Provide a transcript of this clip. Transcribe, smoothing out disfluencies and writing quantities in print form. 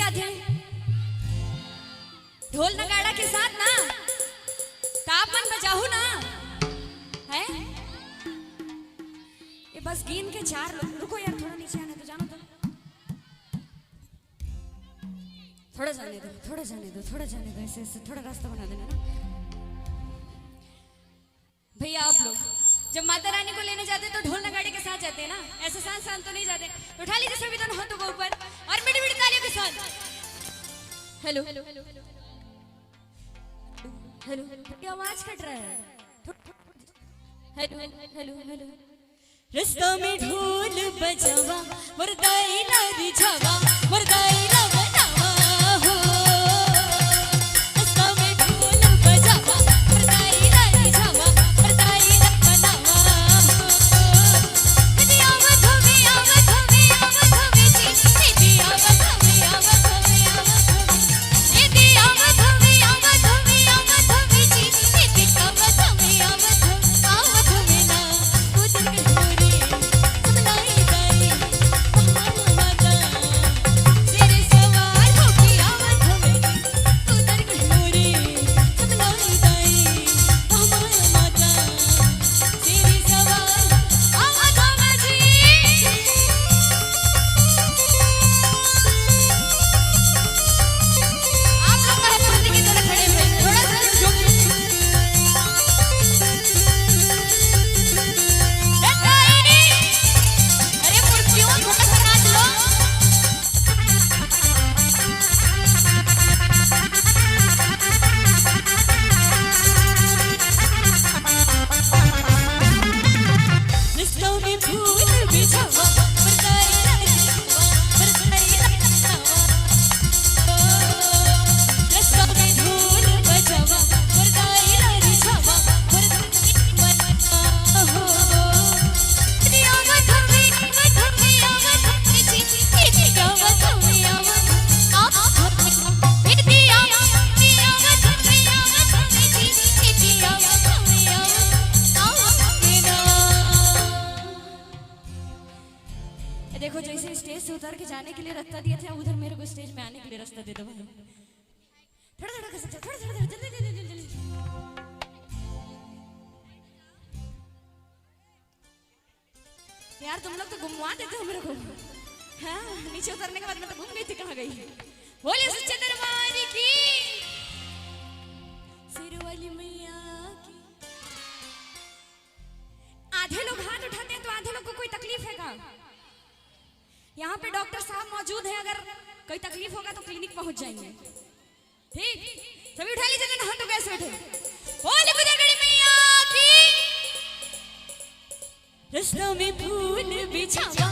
याद है ढोल नगाड़ा के साथ ना तापमन बजाहू ना है ये बस गिन के 4 लोग रुको यार थोड़ा नीचे आने तो जानो तो थोड़ा जाने दो ऐसे ऐसे थोड़ा रास्ता बना देना ना भैया। आप लोग जब माता रानी को लेने जाते तो ढोल नगाड़े के साथ जाते हैं ना, ऐसे शांत शांत तो नहीं जाते। तो उठा लीजिए सभी दोनों हाथों को ऊपर और मीठी मीठी तालियों के साथ हेलो हेलो हेलो हेलो क्या आवाज कट रहा है। हेलो हेलो हेलो रास्ता में ढोल बजावा मुर्दाई ना रिझावा मुर्दाई ना बनावा हो रास्ता में ढोल बजावा मुर्दाई ना रिझावा मुर्दाई ना बनावा जी आवत होवे जी जी आवत होवे जी आवत होवे जी जी आवत होवे ना उतर के ढोरे समलाई गाई हमारा माता तेरे सवाल हो की आवत होवे उतर के ढोरे समलाई गाई हमारा माता तेरे सवाल आवत होवे जी। आप लोग कहे मूर्ति की तरह खड़े हुए थोड़ा सा झुक अरे मूर्तियों थोड़ा सा नाच लो। रिश्तों में फूल बिछावा बरसाई रास्ता में ढोल बजावा मुर्दाई ना रिझावा मुर्दाई हो जी आवत होवे जी जी आवत होवे आप जी आवत होवे जी आवत होवे ना। देखो जैसे स्टेज से उतर के जाने के लिए रास्ता दिया था उधर मेरे को स्टेज में आने के लिए रास्ता दे दो भाई। थोड़ा थोड़ा कर सकते थोड़ा जल्दी जल्दी यार तुम लोग तो गुमवा देते हो मेरे को। हाँ नीचे उतरने के बाद मैं तो घूम गई थी कहाँ गई। बोले सच्चे दरबार की सिर वाली मैया की। आधे लोग हाथ उठाते हैं तो आधे लोग को कोई तकलीफ है क्या? यहाँ पे डॉक्टर साहब मौजूद है, अगर कोई तकलीफ होगा तो क्लिनिक पहुंच जाएंगे। ठीक सभी उठा लीजिए दोनों हाथों कैसे बैठे। बोले बुजुर्गड़ी मैया की रास्ता में फूल बिछावा